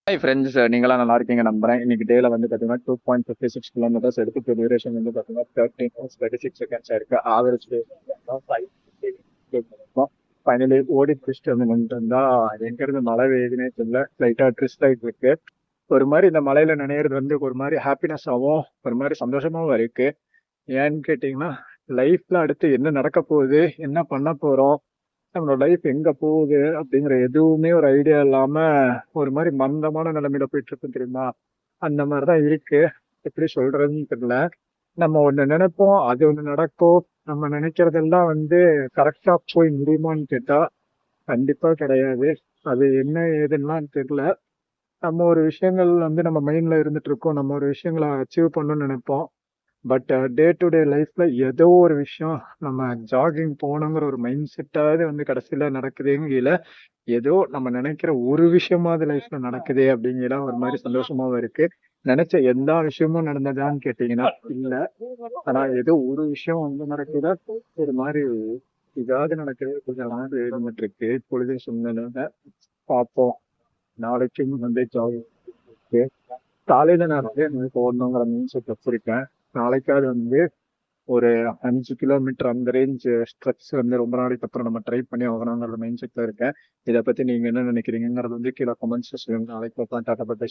Hi friends, நீங்களாம் நல்லா இருக்கீங்க நம்புறேன். இன்னைக்கு டேல வந்து பார்த்தீங்கன்னா 2.56 கிலோமீட்டர்ஸ் எடுத்து டியூரேஷன் வந்து பார்த்தீங்கன்னா 13 ஹவர்ஸ் 36 செகண்ட்ஸ் இருக்கு. ஆவரேஜ் ஃபைனலி ஓடி பிடிச்சிட்டு வந்து நின்று இருந்தா எங்க இருந்து மழை பெய்யுதுன்னே தெரியல. லைட்டா ட்ரிஸ்ட் ஆகிட்டு இருக்கு. ஒரு மாதிரி இந்த மலையில நினைறது வந்து ஒரு மாதிரி ஹாப்பினஸாகவும் ஒரு மாதிரி சந்தோஷமாவும் இருக்கு. ஏன்னு கேட்டீங்கன்னா, லைஃப்ல அடுத்து என்ன நடக்க போகுது, என்ன பண்ண போறோம், நம்மளோட லைஃப் எங்க போகுது அப்படிங்கிற எதுவுமே ஒரு ஐடியா இல்லாம ஒரு மாதிரி மந்தமான நிலைமையில போயிட்டு இருக்கு தெரியுமா? அந்த மாதிரிதான் இருக்கு. எப்படி சொல்றதுன்னு தெரியல. நம்ம ஒண்ணு நினைப்போம், அது ஒண்ணு நடக்கும். நம்ம நினைக்கிறதெல்லாம் வந்து கரெக்டா போய் முடியுமான்னு கேட்டா கண்டிப்பா கிடையாது. அது என்ன ஏதுன்னுலாம் தெரியல. நம்ம ஒரு விஷயங்கள் வந்து நம்ம மைண்ட்ல இருந்துட்டு இருக்கோம். நம்ம ஒரு விஷயங்களை அச்சீவ் பண்ணணும்னு நினைப்போம். பட் டே டு டே லைஃப்ல ஏதோ ஒரு விஷயம் நம்ம ஜாகிங் போகணுங்கிற ஒரு மைண்ட் செட்டாவது வந்து கடைசியில நடக்குதுங்கல. ஏதோ நம்ம நினைக்கிற ஒரு விஷயமாவது லைஃப்ல நடக்குதே அப்படிங்கிற ஒரு மாதிரி சந்தோஷமாவும் இருக்கு. நினைச்ச எல்லா விஷயமும் நடந்ததான்னு கேட்டீங்கன்னா இல்ல. ஆனா ஏதோ ஒரு விஷயம் வந்து நடக்குதா ஒரு மாதிரி இதாவது நடக்குது கொஞ்சம் நாள் இருந்துட்டு இருக்கு பொழுது சூழ்நிலை. பார்ப்போம். நாளைக்கும் வந்து ஜாகிங் இருக்கு. காலையில நான் போடணுங்கிற மீன் செட் வச்சிருக்கேன். நாளைக்காவது வந்து ஒரு 5 கிலோமீட்டர் அந்த ரேஞ்ச் ஸ்ட்ரெச் வந்து ரொம்ப நாளைக்கு அப்புறம் நம்ம ட்ரை பண்ணி ஆகணுங்கிற மைண்ட் செட்ல இருக்கேன். இதை பத்தி நீங்க என்ன நினைக்கிறீங்கிறது வந்து கீழே கமெண்ட்ஸ் சொல்லுங்க. நாளைக்கு பார்க்கலாம். டாடா பை பை.